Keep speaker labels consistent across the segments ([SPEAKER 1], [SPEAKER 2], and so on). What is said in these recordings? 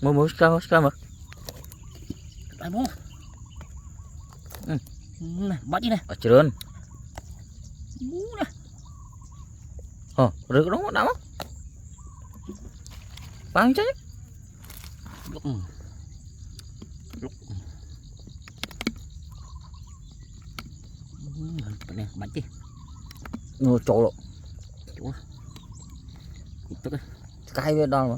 [SPEAKER 1] Mua cá mà.
[SPEAKER 2] Đây bố. Nè, bắt đi nè.
[SPEAKER 1] Ở trên.
[SPEAKER 2] Bú nè.
[SPEAKER 1] Rực đúng đâu. Bang chứ.
[SPEAKER 2] Lúc. Nè, bắt đi.
[SPEAKER 1] Ngồi chỗ lộ.
[SPEAKER 2] Chỗ. Tức ơi.
[SPEAKER 1] Cái bên đó mà.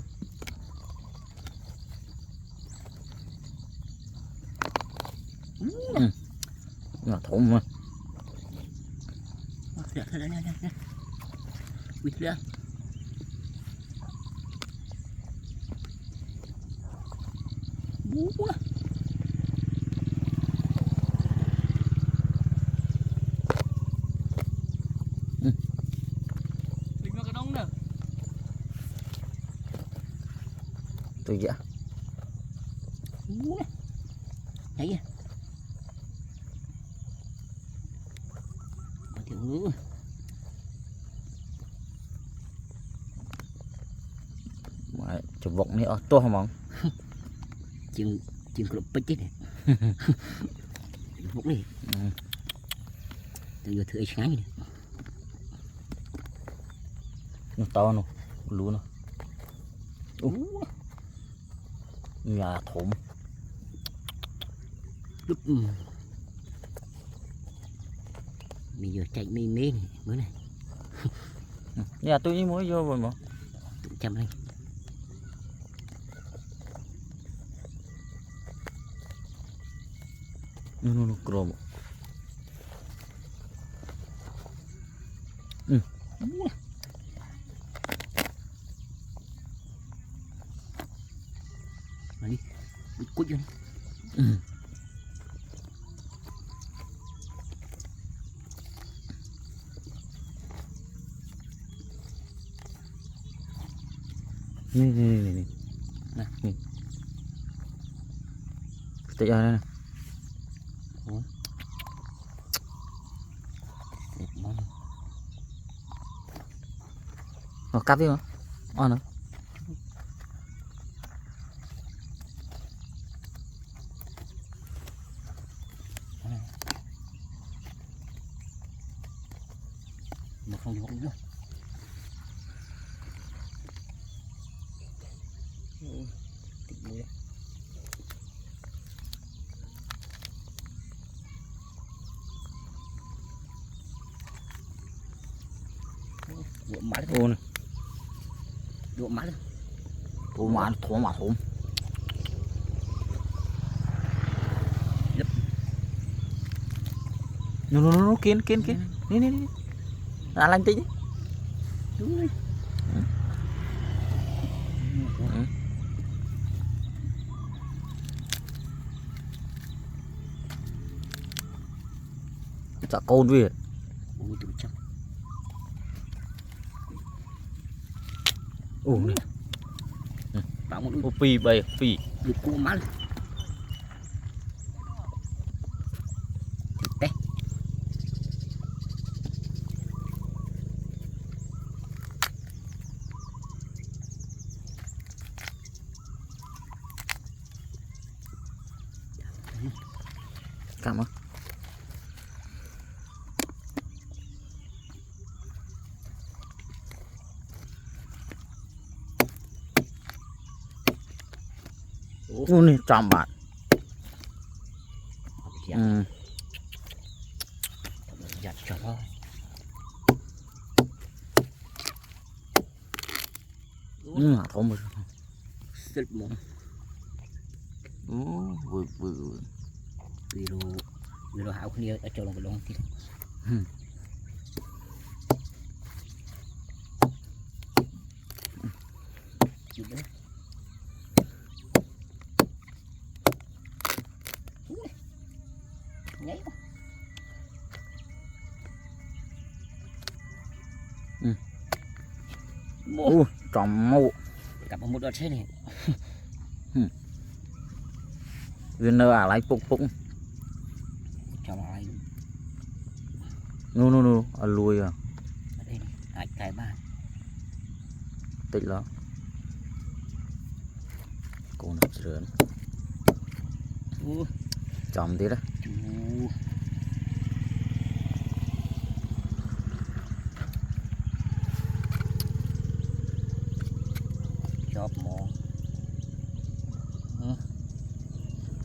[SPEAKER 1] Nó thủng mà.
[SPEAKER 2] Nè. Quýt ra. Bú nè. Đừng vào cái đống nè.
[SPEAKER 1] Tôi dạ.
[SPEAKER 2] Bú nè. Thấy kìa. Tiểu ngữ.
[SPEAKER 1] Mày chụp vọng này ở to không ông?
[SPEAKER 2] Chừng club bích chứ nè. Vọng đi. Tôi vừa thử sáng nè.
[SPEAKER 1] Nó to nó lú nó. Nhà thủng.
[SPEAKER 2] Lúc bây giờ chạy mê mê này mới này.
[SPEAKER 1] Nhà tôi mới vô rồi mà.
[SPEAKER 2] Tụi chăm anh.
[SPEAKER 1] Nó crom.
[SPEAKER 2] Đi, cút vô đi.
[SPEAKER 1] Nè.
[SPEAKER 2] Nè.
[SPEAKER 1] Tự ra đây nè.
[SPEAKER 2] Đẹp mong.
[SPEAKER 1] Nó cắp đi mà. Nó.
[SPEAKER 2] Một không được nữa. Tịnh mũi đấy. Đũa má đấy.
[SPEAKER 1] Ô này.
[SPEAKER 2] Đũa má đấy.
[SPEAKER 1] Ô mà thủng. Nó kiên. Nè. À lanh tí.
[SPEAKER 2] Đúng đấy.
[SPEAKER 1] Chả côn vì.
[SPEAKER 2] Ôi tụi chăm.
[SPEAKER 1] Nè.
[SPEAKER 2] Bảo một đôi.
[SPEAKER 1] Phi bay phi.
[SPEAKER 2] Được cua má lên. Té.
[SPEAKER 1] Cảm ơn. Này trăm bạn.
[SPEAKER 2] Giặt cho nó.
[SPEAKER 1] Thủng rồi.
[SPEAKER 2] Rất mong.
[SPEAKER 1] Vừa.
[SPEAKER 2] Vì đồ hảo kia ở chỗ lòng cái lông kia. Chụp đấy. Nháy quá.
[SPEAKER 1] Tròn màu.
[SPEAKER 2] Cặp một đợt thế này.
[SPEAKER 1] Viên nơ à lại pục.
[SPEAKER 2] Cho vào đây.
[SPEAKER 1] No. À lùi à.
[SPEAKER 2] Ở đây này. Cái ba.
[SPEAKER 1] Tịnh đó. con sườn
[SPEAKER 2] อู้
[SPEAKER 1] chòm tí đó
[SPEAKER 2] อู้ชอบหมอ